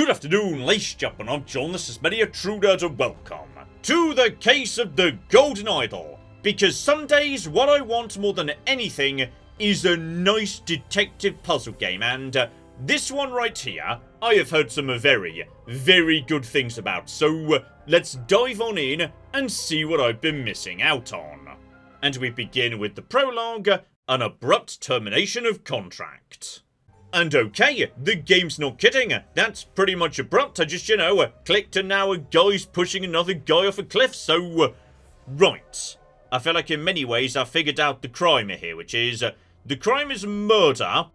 Good afternoon, ladies and gentlemen, I'm John, this is many a true nerd and welcome to the case of the Golden Idol. Because some days what I want more than anything is a nice detective puzzle game, and this one right here, I have heard some very, very good things about, so let's dive on in and see what I've been missing out on. And we begin with the prologue, an abrupt termination of contract. And okay, the game's not kidding, that's pretty much abrupt. I just, clicked and now a guy's pushing another guy off a cliff, so, right. I feel like in many ways I've figured out the crime here, which is, the crime is murder,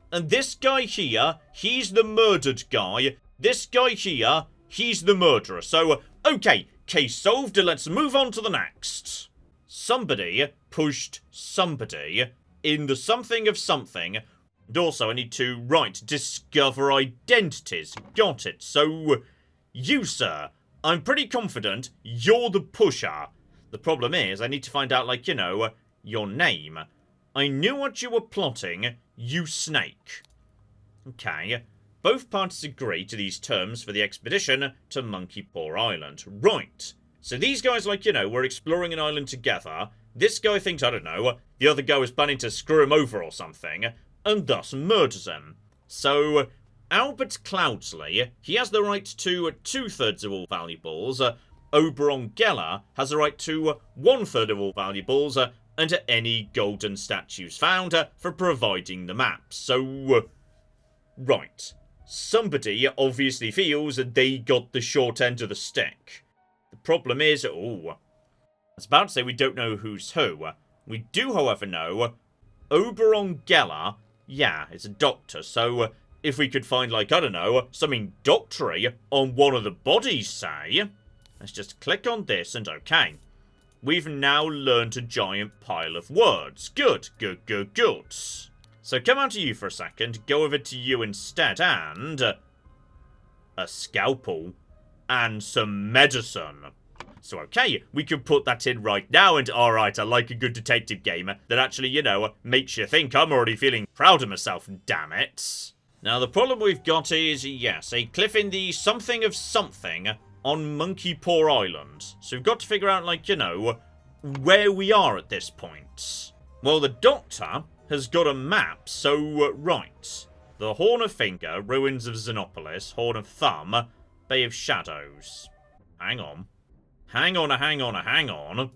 and this guy here, he's the murdered guy, this guy here, he's the murderer. So, okay, case solved, let's move on to the next. Somebody pushed somebody in the something of something. And also, I need to, discover identities. Got it. So, you, sir, I'm pretty confident you're the pusher. The problem is, I need to find out, your name. I knew what you were plotting, you snake. Okay. Both parties agree to these terms for the expedition to Monkey Paw Island. Right. So these guys, were exploring an island together. This guy thinks, I don't know, the other guy was planning to screw him over or something, and thus murders him. So, Albert Cloudsley, he has the right to 2/3 of all valuables. Oberon Geller has the right to 1/3 of all valuables, and any golden statues found for providing the maps. So, right. Somebody obviously feels that they got the short end of the stick. The problem is, I was about to say we don't know who's who. We do, however, know Oberon Geller, yeah, it's a doctor, so if we could find, something doctory on one of the bodies, say. Let's just click on this and okay. We've now learned a giant pile of words. Good, good, good, good. So come out to you for a second, go over to you instead, and a scalpel and some medicine. So okay, we can put that in right now, and alright, I like a good detective game that actually, makes you think. I'm already feeling proud of myself, damn it. Now the problem we've got is, yes, a cliff in the something of something on Monkey Paw Island. So we've got to figure out, where we are at this point. Well, the doctor has got a map, so, right. The Horn of Finger, Ruins of Xenopolis, Horn of Thumb, Bay of Shadows. Hang on. Hang on.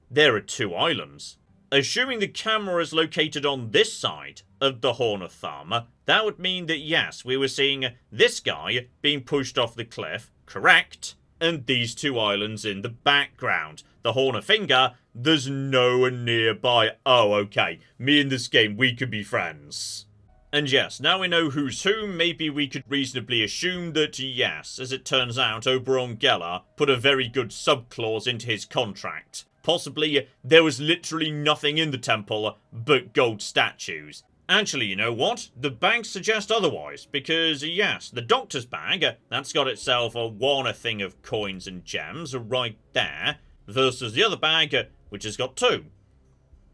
There are 2 islands. Assuming the camera is located on this side of the Horn of Thumb, that would mean that, yes, we were seeing this guy being pushed off the cliff, correct? And these 2 islands in the background. The Horn of Finger, there's no one nearby. Oh, okay. Me and this game, we could be friends. And yes, now we know who's who, maybe we could reasonably assume that, yes, as it turns out, Oberon Geller put a very good sub-clause into his contract. Possibly, there was literally nothing in the temple but gold statues. Actually, you know what? The bags suggest otherwise, because, yes, the doctor's bag, that's got itself a thing of coins and gems right there, versus the other bag, which has got 2.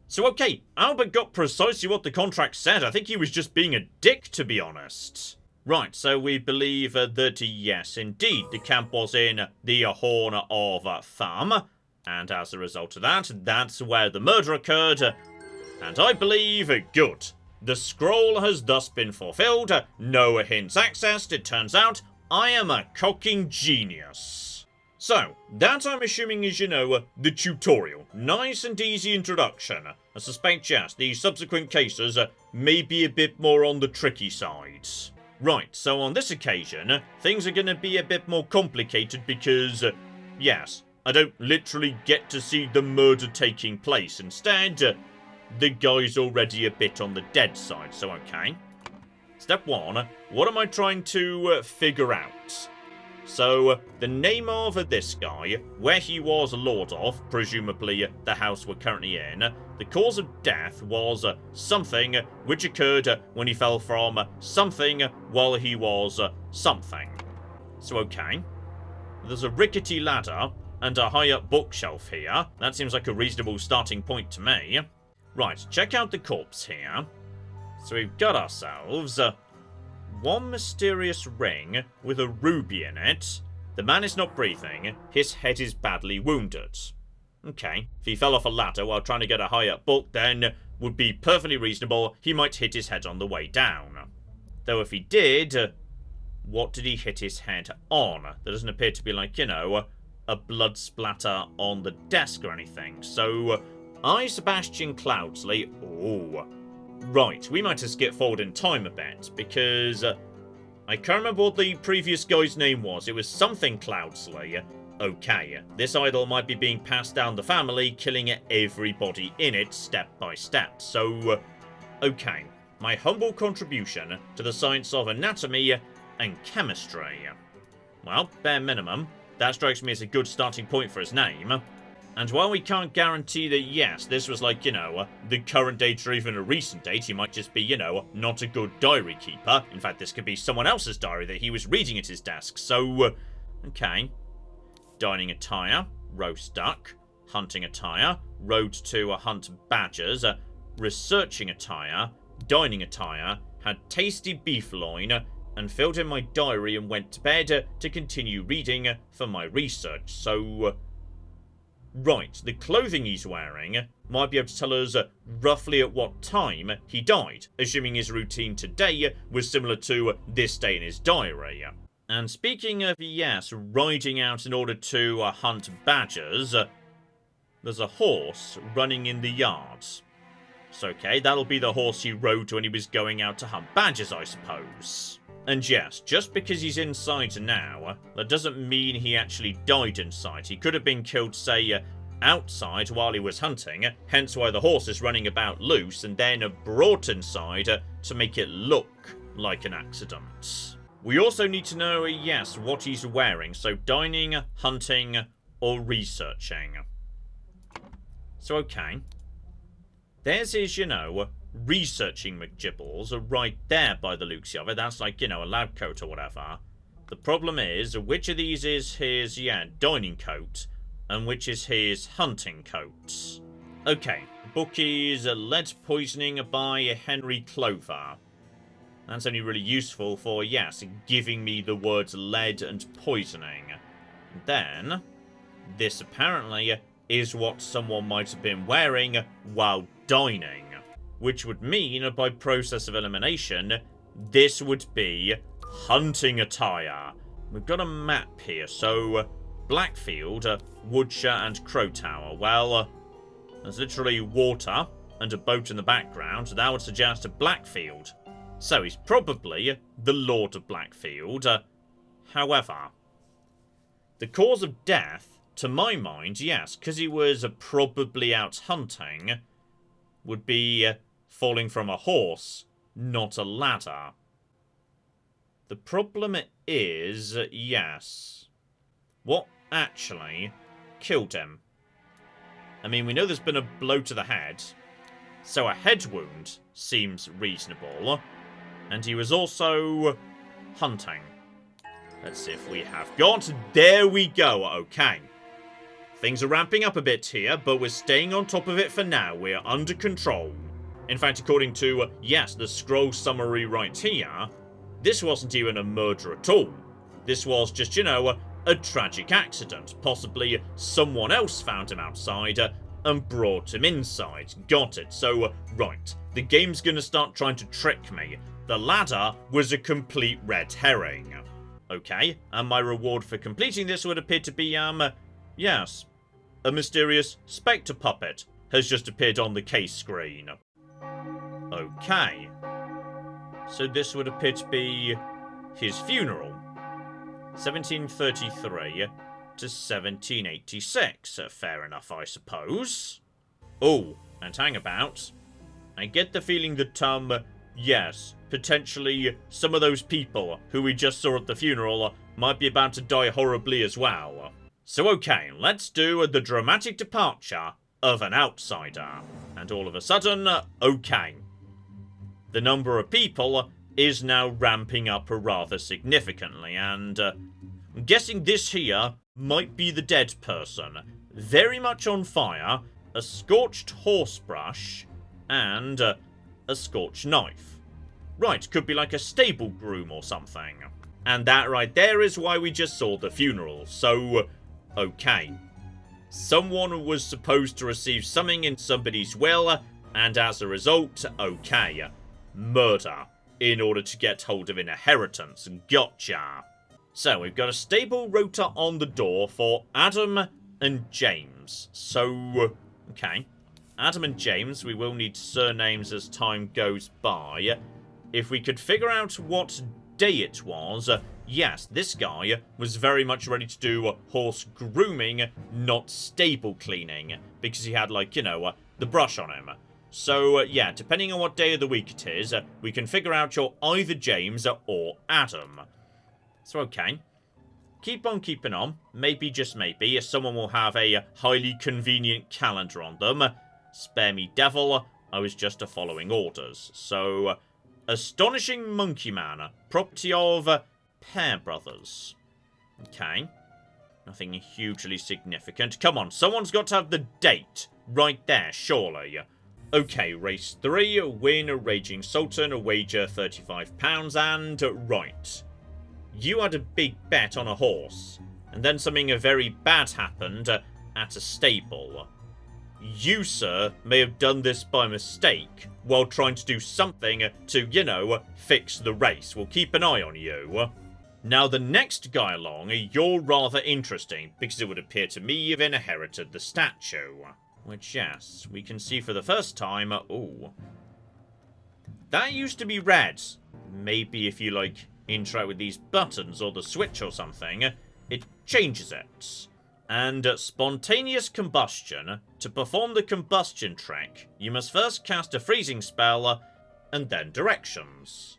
So okay, Albert got precisely what the contract said. I think he was just being a dick, to be honest. Right, so we believe that, yes, indeed, the camp was in the Horn of Thumb. And as a result of that, that's where the murder occurred. And I believe, good. The scroll has thus been fulfilled. No hints accessed. It turns out I am a cocking genius. So, that I'm assuming is, the tutorial. Nice and easy introduction. I suspect, yes, the subsequent cases may be a bit more on the tricky side. Right, so on this occasion, things are going to be a bit more complicated because, yes, I don't literally get to see the murder taking place. Instead, the guy's already a bit on the dead side, so okay. Step 1, what am I trying to figure out? So, the name of this guy, where he was lord of, presumably the house we're currently in, the cause of death was something which occurred when he fell from something while he was something. So, okay. There's a rickety ladder and a high-up bookshelf here. That seems like a reasonable starting point to me. Right, check out the corpse here. So we've got ourselves one mysterious ring with a ruby in it. The man is not breathing. His head is badly wounded. Okay, if he fell off a ladder while trying to get a high up book, then would be perfectly reasonable. He might hit his head on the way down. Though if he did, what did he hit his head on? There doesn't appear to be, like, you know, a blood splatter on the desk or anything. So, I, Sebastian Cloudsley... Oh, right, we might have skipped forward in time a bit, because I can't remember what the previous guy's name was. It was something Cloudsley. Okay, this idol might be being passed down the family, killing everybody in it step by step. So, okay, my humble contribution to the science of anatomy and chemistry. Well, bare minimum, that strikes me as a good starting point for his name. And while we can't guarantee that, yes, this was like, you know, the current date or even a recent date, he might just be, you know, not a good diary keeper. In fact, this could be someone else's diary that he was reading at his desk. So, okay. Dining attire, roast duck. Hunting attire, rode to hunt badgers. Researching attire, dining attire, had tasty beef loin, and filled in my diary and went to bed to continue reading for my research. So... right, the clothing he's wearing might be able to tell us roughly at what time he died, assuming his routine today was similar to this day in his diary. And speaking of, yes, riding out in order to hunt badgers, there's a horse running in the yard. So, okay, that'll be the horse he rode when he was going out to hunt badgers, I suppose. And yes, just because he's inside now, that doesn't mean he actually died inside. He could have been killed, say, outside while he was hunting, hence why the horse is running about loose, and then brought inside to make it look like an accident. We also need to know, yes, what he's wearing, so dining, hunting, or researching. So, okay. There's his, you know, researching McGibbles right there by the looks of it. That's like, you know, a lab coat or whatever. The problem is, which of these is his, yeah, dining coat, and which is his hunting coat? Okay, book is Lead Poisoning by Henry Clover. That's only really useful for, yes, giving me the words lead and poisoning. Then, this apparently is what someone might have been wearing while dining. Which would mean, by process of elimination, this would be hunting attire. We've got a map here, so Blackfield, Woodshire and Crowtower. Well, there's literally water and a boat in the background, so that would suggest Blackfield. So he's probably the Lord of Blackfield. However, the cause of death, to my mind, yes, because he was probably out hunting, would be falling from a horse, not a ladder. The problem is, yes, what actually killed him? I mean, we know there's been a blow to the head, so a head wound seems reasonable. And he was also hunting. Let's see if we have got... There we go, okay. Things are ramping up a bit here, but we're staying on top of it for now. We're under control. In fact, according to, yes, the scroll summary right here, this wasn't even a murder at all. This was just, you know, a tragic accident. Possibly someone else found him outside and brought him inside. Got it. So, right, the game's gonna start trying to trick me. The ladder was a complete red herring. Okay, and my reward for completing this would appear to be, yes, a mysterious spectre puppet has just appeared on the case screen. Okay, so this would appear to be his funeral. 1733 to 1786. Fair enough, I suppose. Oh, and hang about. I get the feeling that, yes, potentially some of those people who we just saw at the funeral might be about to die horribly as well. So okay, let's do the dramatic departure of an outsider. And all of a sudden, okay. The number of people is now ramping up rather significantly, and I'm guessing this here might be the dead person. Very much on fire, a scorched horsebrush, and a scorched knife. Right, could be like a stable groom or something. And that right there is why we just saw the funeral. So, okay. Someone was supposed to receive something in somebody's will, and as a result, okay. Murder. In order to get hold of inheritance. Gotcha. So, we've got a stable rota on the door for Adam and James. So, okay. Adam and James, we will need surnames as time goes by. If we could figure out what day it was, yes, this guy was very much ready to do horse grooming, not stable cleaning, because he had, like, you know, the brush on him. So, yeah, depending on what day of the week it is, we can figure out you're either James or Adam. So, okay. Keep on keeping on. Maybe, just maybe, someone will have a highly convenient calendar on them. Spare me, devil. I was just following orders. So, Astonishing Monkey Man. Property of Pear Brothers. Okay. Nothing hugely significant. Come on, someone's got to have the date. Right there, surely. Okay, race 3, win, Raging Sultan, wager £35, and right. You had a big bet on a horse, and then something very bad happened at a stable. You, sir, may have done this by mistake, while trying to do something to, you know, fix the race. We'll keep an eye on you. Now, the next guy along, you're rather interesting, because it would appear to me you've inherited the statue. Which, yes, we can see for the first time. Ooh. That used to be red. Maybe if you, like, interact with these buttons or the switch or something, it changes it. And spontaneous combustion. To perform the combustion trick, you must first cast a freezing spell, and then directions.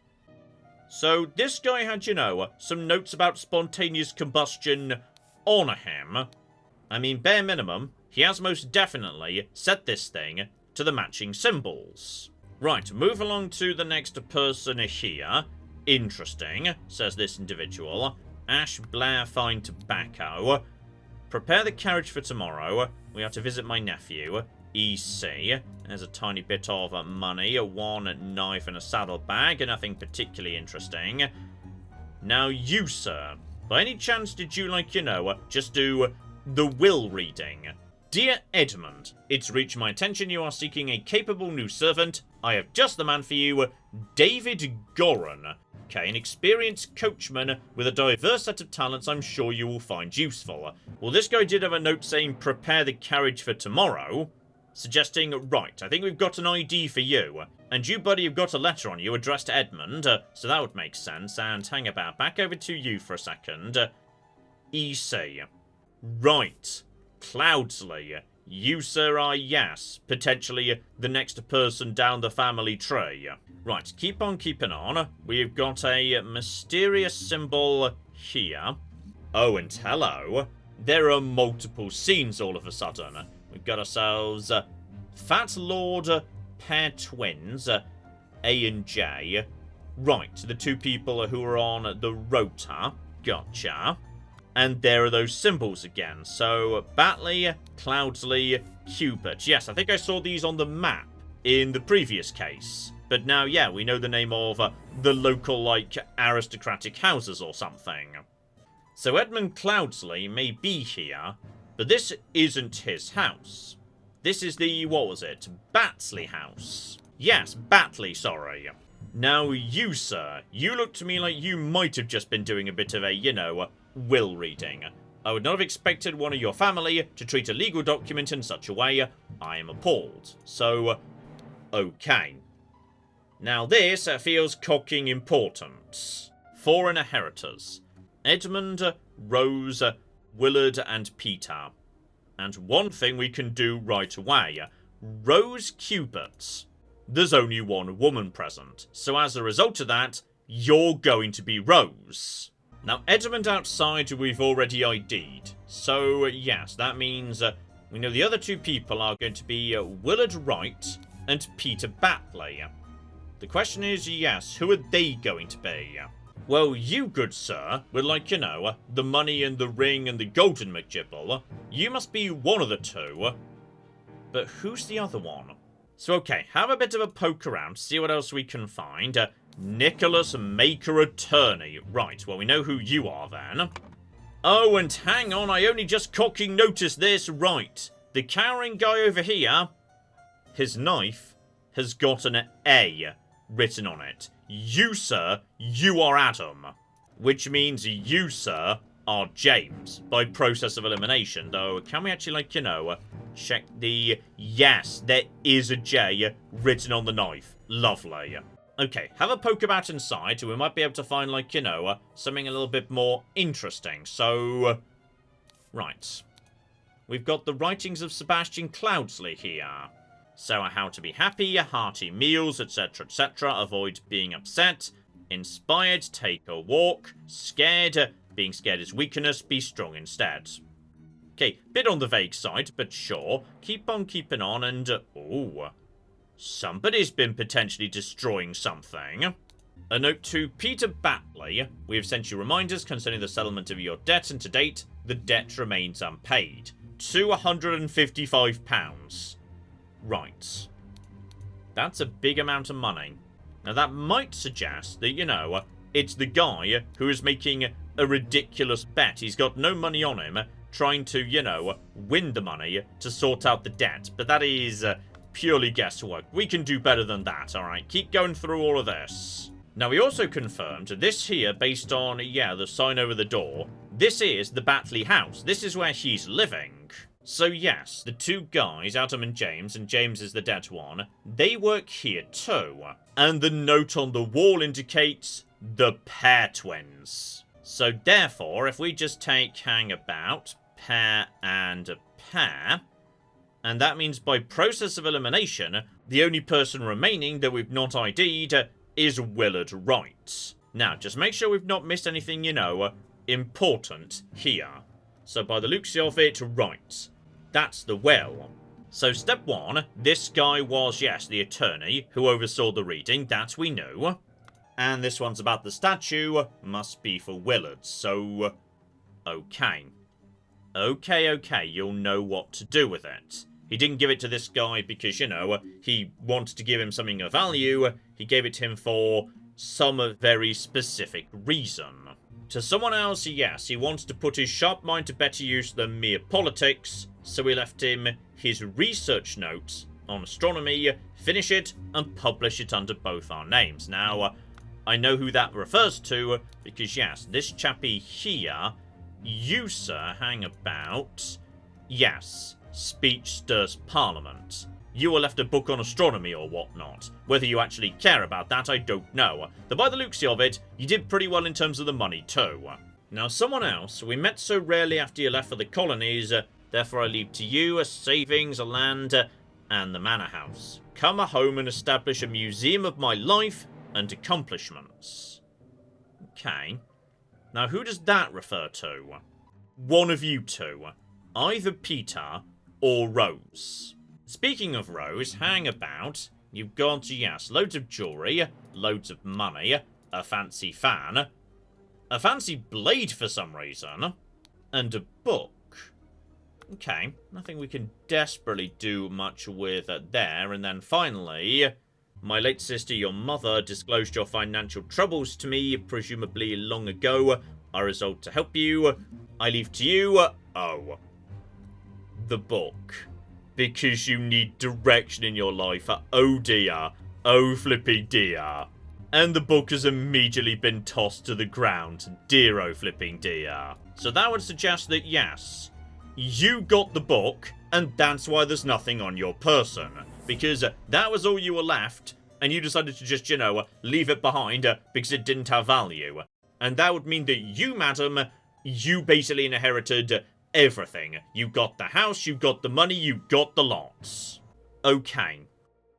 So, this guy had, you know, some notes about spontaneous combustion on him. I mean, bare minimum, he has most definitely set this thing to the matching symbols. Right, move along to the next person here. Interesting, says this individual. Ash Blair Fine Tobacco. Prepare the carriage for tomorrow. We have to visit my nephew. EC. There's a tiny bit of money, one knife and a saddlebag, nothing particularly interesting. Now you, sir. By any chance did you, like, you know, just do the will reading? Dear Edmund, it's reached my attention you are seeking a capable new servant. I have just the man for you, David Goran. Okay, an experienced coachman with a diverse set of talents I'm sure you will find useful. Well, this guy did have a note saying prepare the carriage for tomorrow, suggesting, right, I think we've got an ID for you. And you, buddy, have got a letter on you addressed to Edmund, so that would make sense. And hang about, back over to you for a second. EC. Right. Cloudsley. You, sir, are, yes, potentially the next person down the family tree. Right, keep on keeping on. We've got a mysterious symbol here. Oh, and hello. There are multiple scenes all of a sudden. We've got ourselves Fat Lord Pair Twins, A and J. Right, the two people who are on the rota. Gotcha. And there are those symbols again. So, Batley, Cloudsley, Cupid. Yes, I think I saw these on the map in the previous case. But now, yeah, we know the name of the local, like, aristocratic houses or something. So Edmund Cloudsley may be here, but this isn't his house. This is the, what was it, Batsley house. Yes, Batley, sorry. Now you, sir, you look to me like you might have just been doing a bit of a, you know, will reading. I would not have expected one of your family to treat a legal document in such a way. I am appalled. So, okay. Now this feels cocking important. 4 inheritors. Edmund, Rose, Willard, and Peter. And one thing we can do right away. Rose Cubert. There's only one woman present, so as a result of that, you're going to be Rose. Now, Edmund outside we've already ID'd, so yes, that means we know the other two people are going to be Willard Wright and Peter Batley. The question is, yes, who are they going to be? Well, you, good sir, with, like, you know, the money and the ring and the golden McGibble, you must be one of the two. But who's the other one? So, okay, have a bit of a poke around, see what else we can find. Nicholas Maker Attorney. Right, well, we know who you are then. Oh, and hang on, I only just cocking noticed this. Right, the cowering guy over here, his knife has got an A written on it. You, sir, you are Adam. Which means you, sir, are James, by process of elimination. Though, can we actually, like, you know, check the... Yes, there is a J written on the knife. Lovely. Okay, have a poke about inside. We might be able to find, like, you know, something a little bit more interesting. So, right. We've got the writings of Sebastian Cloudsley here. So, how to be happy, hearty meals, etc., etc., avoid being upset, inspired, take a walk, scared, being scared is weakness, be strong instead. Okay, bit on the vague side, but sure. Keep on keeping on and, ooh, somebody's been potentially destroying something. A note to Peter Batley. We have sent you reminders concerning the settlement of your debt, and to date, the debt remains unpaid. £255. Right. That's a big amount of money. Now that might suggest that, you know, it's the guy who is making a ridiculous bet. He's got no money on him, trying to, you know, win the money to sort out the debt. But that is purely guesswork. We can do better than that, alright? Keep going through all of this. Now, we also confirmed this here, based on, yeah, the sign over the door. This is the Batley house. This is where he's living. So yes, the two guys, Adam and James is the dead one, they work here too. And the note on the wall indicates the pair twins. So therefore, if we just take hang about, pair and pair, and that means by process of elimination, the only person remaining that we've not ID'd is Willard Wright. Now, just make sure we've not missed anything, you know, important here. So by the looks of it, right. That's the will. So step one, this guy was, yes, the attorney who oversaw the reading, that we knew. And this one's about the statue, must be for Willard, so... Okay. Okay, you'll know what to do with it. He didn't give it to this guy because, you know, he wanted to give him something of value. He gave it to him for some very specific reason. To someone else, yes, he wants to put his sharp mind to better use than mere politics, so we left him his research notes on astronomy, finish it, and publish it under both our names. Now, I know who that refers to, because yes, this chappie here, you, sir, hang about. Yes, speech stirs parliament. You were left a book on astronomy or whatnot. Whether you actually care about that, I don't know. Though by the looks of it, you did pretty well in terms of the money too. Now, someone else we met so rarely after you left for the colonies, therefore I leave to you a savings, a land, and the manor house. Come home and establish a museum of my life and accomplishments. Okay. Now, who does that refer to? One of you two. Either Peter or Rose. Speaking of Rose, hang about. You've got, yes, loads of jewellery, loads of money, a fancy fan, a fancy blade for some reason, and a book. Okay, nothing we can desperately do much with there. And then finally, my late sister, your mother, disclosed your financial troubles to me, presumably long ago. I resolved to help you. I leave to you, the book. Because you need direction in your life. Oh dear. Oh flippy dear. And the book has immediately been tossed to the ground. Dear oh flipping dear. So that would suggest that yes, you got the book, and that's why there's nothing on your person. Because that was all you were left, and you decided to just, you know, leave it behind because it didn't have value. And that would mean that you, madam, you basically inherited everything. You got the house, you got the money, you got the lots. Okay.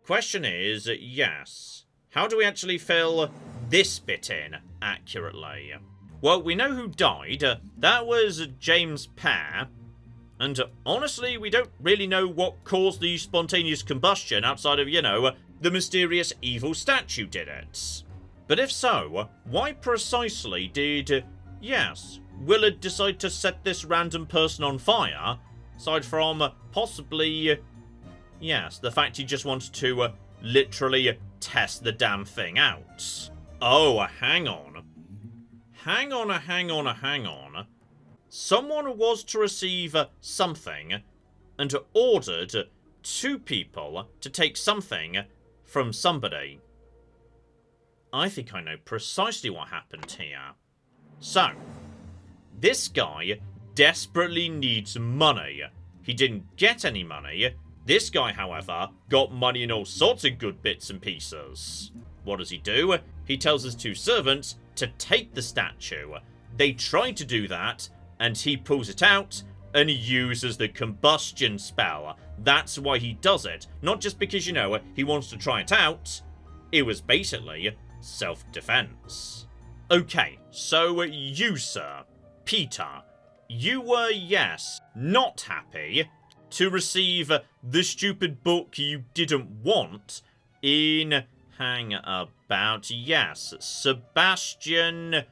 Question is, yes, how do we actually fill this bit in accurately? Well, we know who died. That was James Pear. And honestly, we don't really know what caused the spontaneous combustion outside of, you know, the mysterious evil statue did it. But if so, why precisely did, yes, Willard decide to set this random person on fire, aside from possibly, yes, the fact he just wanted to literally test the damn thing out? Oh, hang on. Hang on. Someone was to receive something and ordered 2 people to take something from somebody. I think I know precisely what happened here. So, this guy desperately needs money. He didn't get any money. This guy, however, got money in all sorts of good bits and pieces. What does he do? He tells his 2 servants to take the statue. They try to do that, and he pulls it out and uses the combustion spell. That's why he does it. Not just because, you know, he wants to try it out. It was basically self-defense. Okay, so you, sir, Peter, you were, yes, not happy to receive the stupid book you didn't want in, hang about, yes, Sebastian,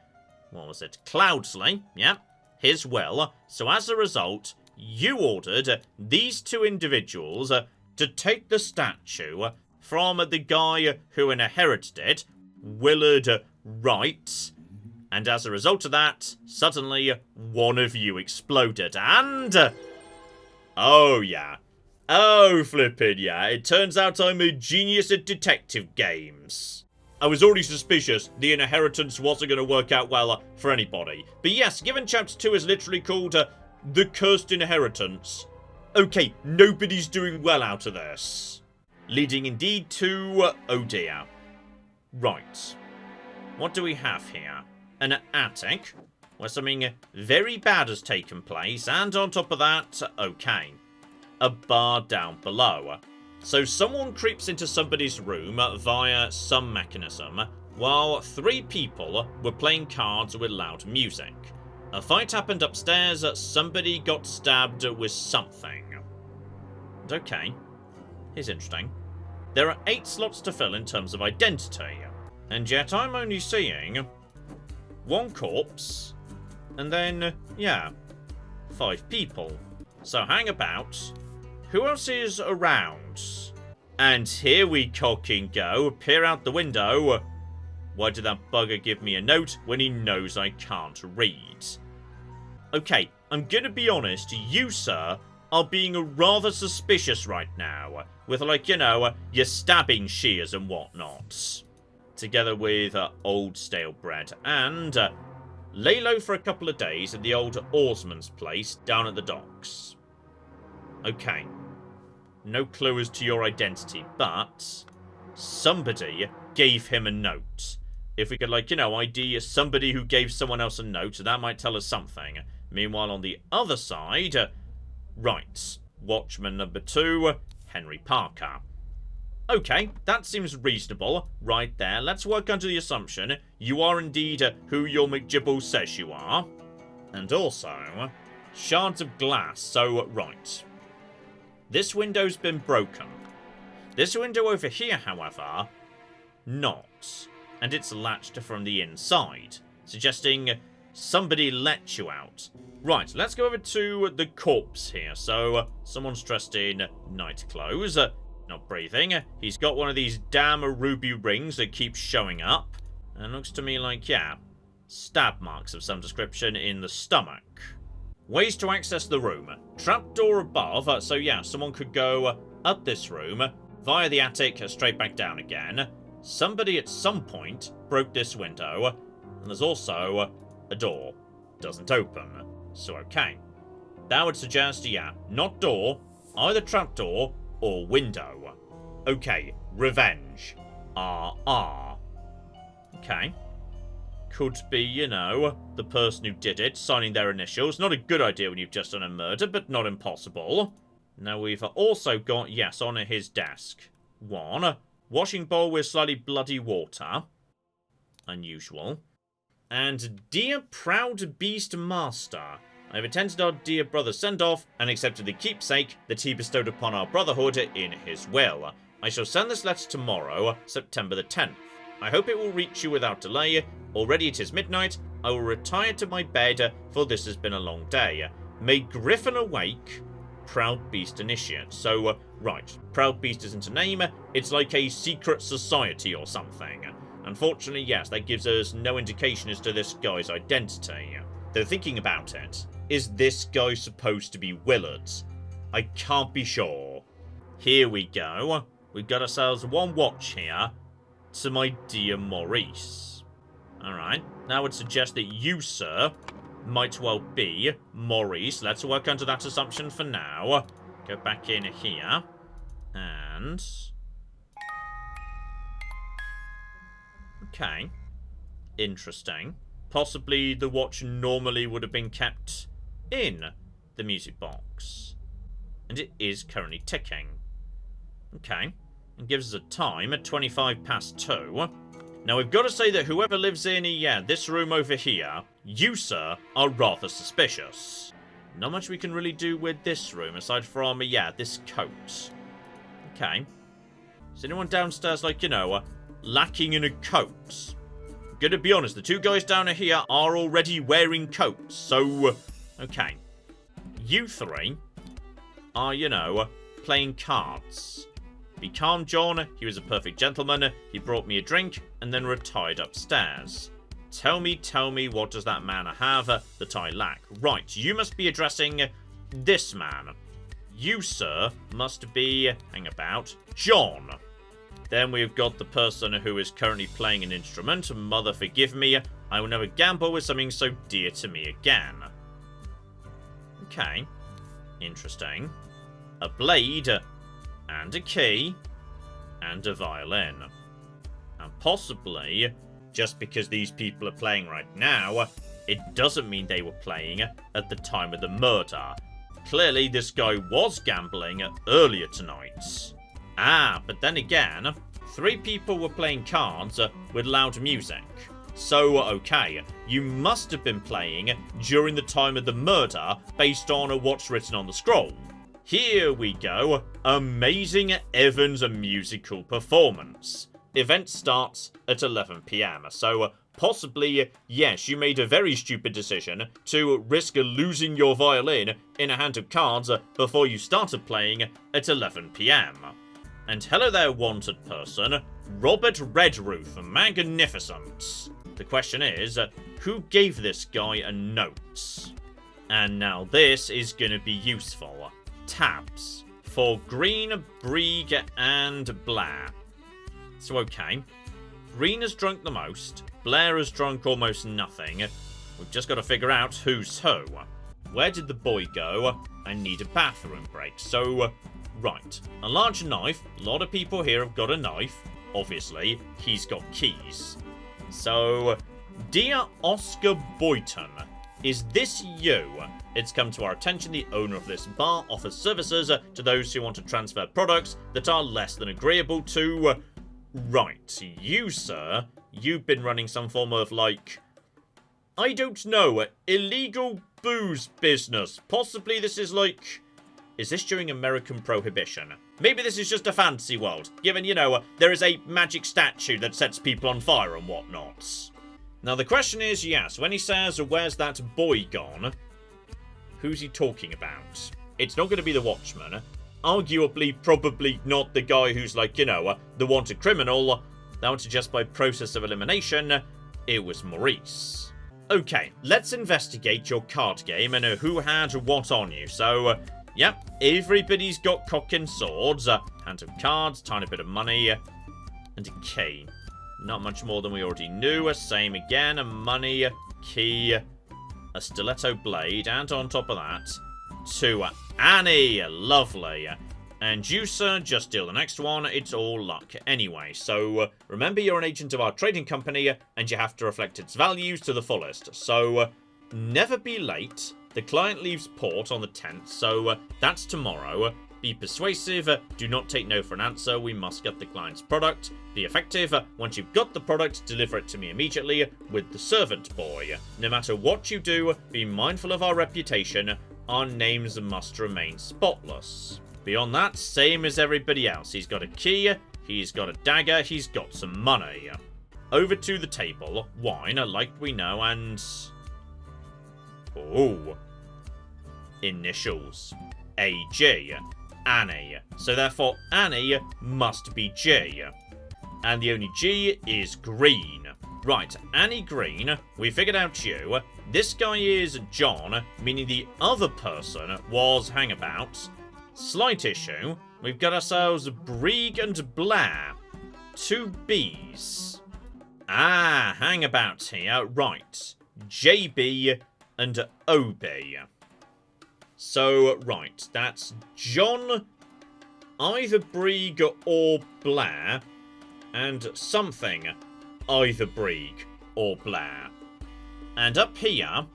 what was it, Cloudsley, yeah, his will. So as a result, you ordered these 2 individuals to take the statue from the guy who inherited it, Willard Wright, and as a result of that, suddenly one of you exploded, and... oh yeah. Oh flippin' yeah, it turns out I'm a genius at detective games. I was already suspicious the inheritance wasn't going to work out well for anybody. But yes, given chapter 2 is literally called The Cursed Inheritance. Okay, nobody's doing well out of this. Leading indeed to... oh dear. Right. What do we have here? An attic, where something very bad has taken place, and on top of that, okay, a bar down below. So someone creeps into somebody's room via some mechanism, while 3 people were playing cards with loud music. A fight happened upstairs, somebody got stabbed with something. And okay, here's interesting. There are 8 slots to fill in terms of identity, and yet I'm only seeing 1 corpse, and then, yeah, 5 people. So hang about. Who else is around? And here we cocking go, peer out the window. Why did that bugger give me a note when he knows I can't read? Okay, I'm gonna be honest, you, sir, are being rather suspicious right now, with, like, you know, your stabbing shears and whatnot. Together with old stale bread, and lay low for a couple of days at the old oarsman's place down at the docks. Okay. No clue as to your identity, but somebody gave him a note. If we could, like, you know, ID somebody who gave someone else a note, that might tell us something. Meanwhile, on the other side, right, Watchman number 2, Henry Parker. Okay, that seems reasonable right there. Let's work under the assumption you are indeed who your McGibble says you are. And also, shards of glass, so right. This window's been broken. This window over here, however, not. And it's latched from the inside, suggesting somebody let you out. Right, let's go over to the corpse here. So, someone's dressed in night clothes, not breathing. He's got one of these damn ruby rings that keeps showing up. And looks to me like, yeah, stab marks of some description in the stomach. Ways to access the room. Trapdoor above, so yeah, someone could go up this room, via the attic, straight back down again. Somebody at some point broke this window, and there's also a door. Doesn't open, so okay. That would suggest, yeah, not door, either trapdoor or window. Okay, revenge. Okay. Could be, you know, the person who did it, signing their initials. Not a good idea when you've just done a murder, but not impossible. Now we've also got, yes, on his desk. 1. Washing bowl with slightly bloody water. Unusual. And Dear Proud Beast Master, I have attended our dear brother's send-off and accepted the keepsake that he bestowed upon our brotherhood in his will. I shall send this letter tomorrow, September the 10th. I hope it will reach you without delay. Already it is midnight. I will retire to my bed, for this has been a long day. May Griffin awake. Proud Beast Initiate. So, right. Proud Beast isn't a name. It's like a secret society or something. Unfortunately, yes, that gives us no indication as to this guy's identity. Though thinking about it, is this guy supposed to be Willard? I can't be sure. Here we go. We've got ourselves one watch here to my dear Maurice. Alright, now I would suggest that you, sir, might well be Maurice. Let's work under that assumption for now. Go back in here. And... okay. Interesting. Possibly the watch normally would have been kept in the music box. And it is currently ticking. Okay. It gives us a time at 2:25. Now we've got to say that whoever lives in, this room over here, you, sir, are rather suspicious. Not much we can really do with this room, aside from, this coat. Okay. Is anyone downstairs, like, lacking in a coat? I'm gonna be honest, the two guys down here are already wearing coats, so... okay. You three are, playing cards. Be calm, John. He was a perfect gentleman. He brought me a drink and then retired upstairs. Tell me, what does that man have that I lack? Right, you must be addressing this man. You, sir, must be, hang about, John. Then we've got the person who is currently playing an instrument. Mother forgive me, I will never gamble with something so dear to me again. Okay, interesting. A blade, and a key, and a violin. And possibly, just because these people are playing right now, it doesn't mean they were playing at the time of the murder. Clearly, this guy was gambling earlier tonight. Ah, but then again, 3 people were playing cards with loud music. So, okay, you must have been playing during the time of the murder based on what's written on the scroll. Here we go. Amazing Evans musical performance. Event starts at 11 PM. So possibly, yes, you made a very stupid decision to risk losing your violin in a hand of cards before you started playing at 11 PM. And hello there, wanted person. Robert Redroof. Magnificent. The question is, who gave this guy a note? And now this is going to be useful. Tabs for Green, Brieg, and Blair. So, okay. Green has drunk the most. Blair has drunk almost nothing. We've just got to figure out who's who. Where did the boy go? I need a bathroom break. So, right. A large knife. A lot of people here have got a knife. Obviously, he's got keys. So, dear Oscar Boyton, is this you? It's come to our attention the owner of this bar offers services to those who want to transfer products that are less than agreeable to... right, you, sir, you've been running some form of, like... I don't know, illegal booze business. Possibly this is like... is this during American Prohibition? Maybe this is just a fantasy world, given, there is a magic statue that sets people on fire and whatnot. Now, the question is, yes, when he says, where's that boy gone? Who's he talking about? It's not going to be the Watchman. Arguably, probably not the guy who's like, the wanted criminal. That would suggest by process of elimination, it was Maurice. Okay, let's investigate your card game and who had what on you. So, yep, everybody's got cock and swords, hand of cards, tiny bit of money, and a key. Not much more than we already knew. Same again, money, key, a stiletto blade, and on top of that, to Annie. Lovely. And you, sir, just deal the next one. It's all luck anyway. So remember, you're an agent of our trading company, and you have to reflect its values to the fullest. So never be late. The client leaves port on the 10th, so that's tomorrow. Be persuasive. Do not take no for an answer. We must get the client's product. Be effective. Once you've got the product, deliver it to me immediately with the servant boy. No matter what you do, be mindful of our reputation. Our names must remain spotless. Beyond that, same as everybody else. He's got a key, he's got a dagger, he's got some money. Over to the table. Wine, like we know, and... oh. Initials. A.G. Annie. So therefore, Annie must be G. And the only G is Green. Right, Annie Green, we figured out you. This guy is John, meaning the other person was Hangabouts. Slight issue, we've got ourselves Brieg and Blair. 2 Bs. Ah, Hangabouts here, right. JB and OB. So, right, that's John, either Brieg or Blair, and something, either Brieg or Blair. And up here,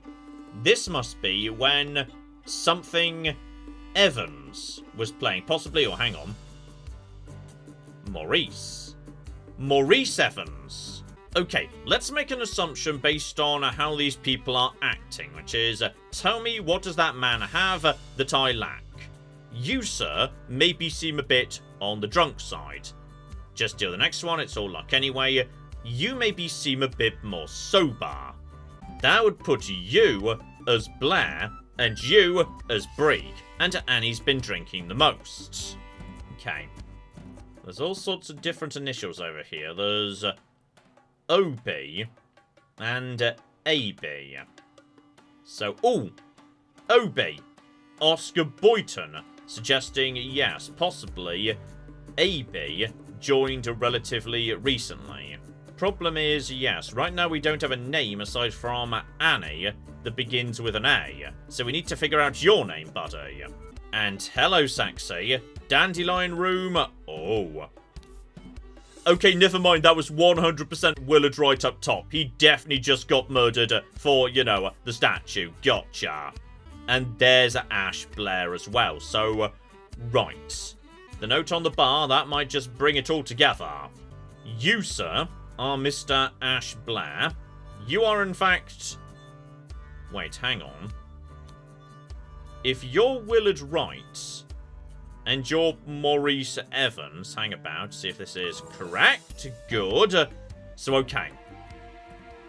this must be when something Evans was playing, possibly, or hang on. Maurice Evans. Okay, let's make an assumption based on how these people are acting, which is, tell me what does that man have that I lack? You, sir, maybe seem a bit on the drunk side. Just do the next one, it's all luck anyway. You maybe seem a bit more sober. That would put you as Blair and you as Brieg. And Annie's been drinking the most. Okay. There's all sorts of different initials over here. There's OB and AB. So, OB. Oscar Boyton. Suggesting, yes, possibly AB joined relatively recently. Problem is, yes, right now we don't have a name aside from Annie that begins with an A. So we need to figure out your name, buddy. And hello, Saxy. Dandelion Room. Oh. Okay, never mind. That was 100% Willard right up top. He definitely just got murdered for, you know, the statue. Gotcha. And there's Ash Blair as well. So, right. The note on the bar, that might just bring it all together. You, sir, are Mr. Ash Blair. You are, in fact... Wait, hang on. If you're Willard Wright, and you're Maurice Evans, hang about, see if this is correct. Good. So, okay.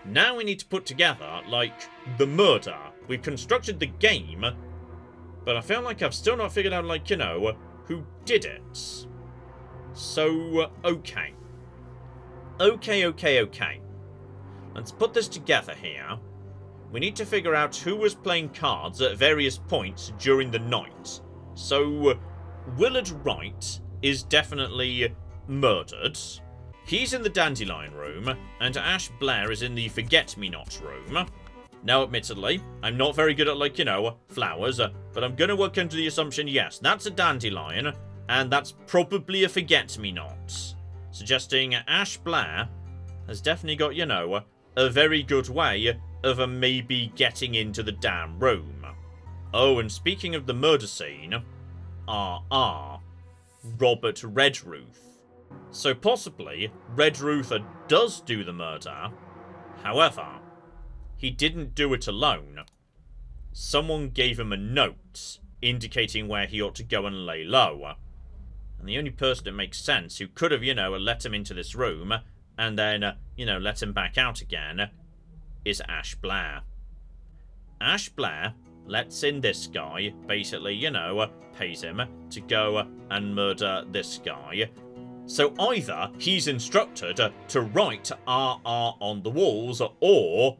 Now we need to put together, like, the murder. We've constructed the game, but I feel like I've still not figured out, like, you know, who did it. So, okay. Okay. Let's put this together here. We need to figure out who was playing cards at various points during the night. So, Willard Wright is definitely murdered. He's in the Dandelion Room, and Ash Blair is in the Forget-Me-Not Room. Now, admittedly, I'm not very good at, like, you know, flowers, but I'm going to work under the assumption, yes, that's a dandelion, and that's probably a Forget-Me-Not. Suggesting Ash Blair has definitely got, you know, a very good way of maybe getting into the damn room. Oh, and speaking of the murder scene, Robert Redruth. So possibly, Redruth does do the murder, however, he didn't do it alone. Someone gave him a note indicating where he ought to go and lay low. And the only person that makes sense who could have, you know, let him into this room and then, you know, let him back out again is Ash Blair. Ash Blair lets in this guy, basically, you know, pays him to go and murder this guy. So either he's instructed to write RR on the walls, or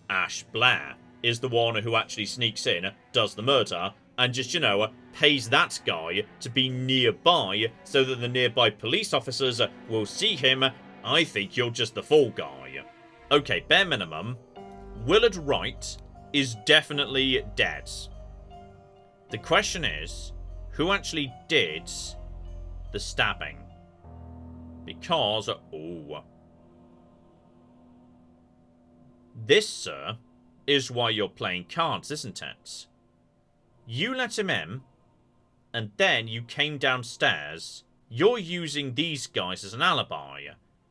Ash Blair is the one who actually sneaks in, does the murder, and just, you know, pays that guy to be nearby so that the nearby police officers will see him. I think you're just the fall guy. Okay, bare minimum, Willard Wright is definitely dead. The question is, who actually did the stabbing? Because, this, sir, is why you're playing cards, isn't it? You let him in, and then you came downstairs. You're using these guys as an alibi.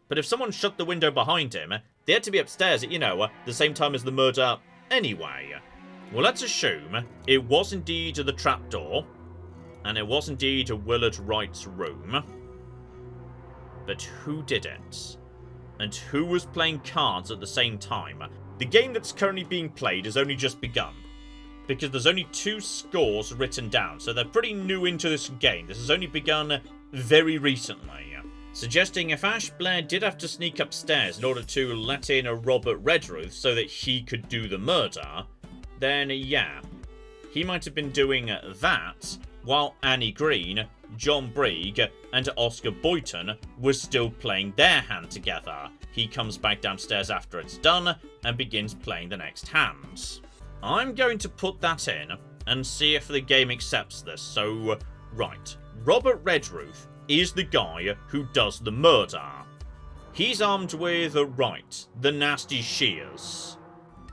But if someone shut the window behind him, they had to be upstairs at, you know, the same time as the murder anyway. Well, let's assume it was indeed the trapdoor, and it was indeed Willard Wright's room. But who did it? And who was playing cards at the same time? The game that's currently being played has only just begun, because there's only 2 scores written down, so they're pretty new into this game. This has only begun very recently. suggesting if Ash Blair did have to sneak upstairs in order to let in a Robert Redruth so that he could do the murder, then yeah, he might have been doing that while Annie Green, John Brigg, and Oscar Boyton were still playing their hand together. He comes back downstairs after it's done and begins playing the next hand. I'm going to put that in and see if the game accepts this. So, right, Robert Redruth is the guy who does the murder. He's armed with, right, the nasty shears.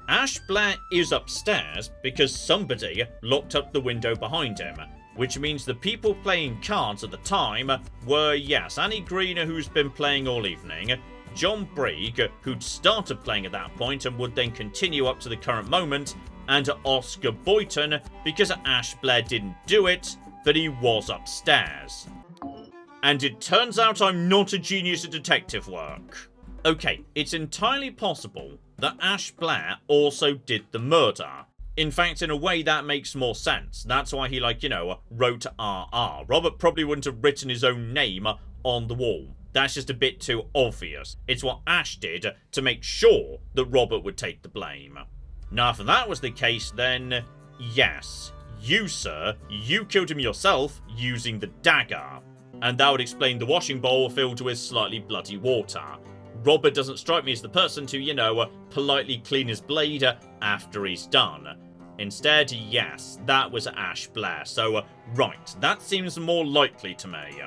Ash Blair is upstairs because somebody locked up the window behind him, which means the people playing cards at the time were, yes, Annie Green, who's been playing all evening, John Brigg, who'd started playing at that point and would then continue up to the current moment, and Oscar Boyton, because Ash Blair didn't do it, but he was upstairs. And it turns out I'm not a genius at detective work. Okay, it's entirely possible that Ash Blair also did the murder. In fact, in a way, that makes more sense. That's why he, wrote RR. Robert probably wouldn't have written his own name on the wall. That's just a bit too obvious. It's what Ash did to make sure that Robert would take the blame. Now, if that was the case, then yes, you, sir, you killed him yourself using the dagger. And that would explain the washing bowl filled with slightly bloody water. Robert doesn't strike me as the person to, politely clean his blade after he's done. Instead, yes, that was Ash Blair. So, right, that seems more likely to me.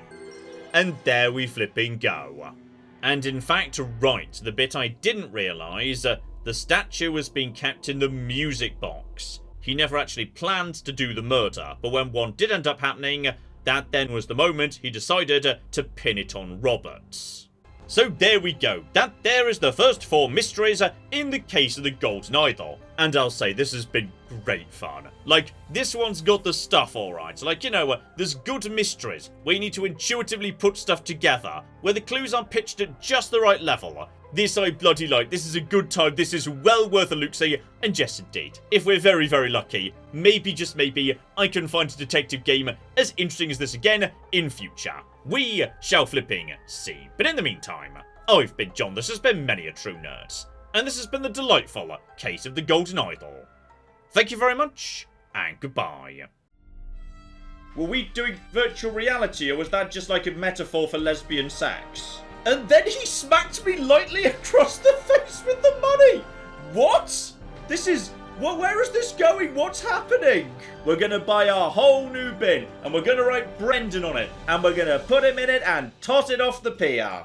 And there we flipping go. And in fact, right, the bit I didn't realise, the statue was being kept in the music box. He never actually planned to do the murder, but when one did end up happening, that then was the moment he decided to pin it on Roberts. So there we go. That there is the first 4 mysteries in the case of the Golden Idol. And I'll say this has been great fun. This one's got the stuff alright. There's good mysteries where you need to intuitively put stuff together, where the clues are pitched at just the right level. This I bloody like. This is a good time. This is well worth a look-see. And yes, indeed, if we're very, very lucky, maybe, just maybe, I can find a detective game as interesting as this again in future. We shall flipping see. But in the meantime, I've been John. This has been Many a True Nerd. And this has been the delightful case of the Golden Idol. Thank you very much, and goodbye. Were we doing virtual reality, or was that just like a metaphor for lesbian sex? And then he smacked me lightly across the face with the money! What? This is... where is this going? What's happening? We're gonna buy a whole new bin, and we're gonna write Brendan on it, and we're gonna put him in it and toss it off the pier.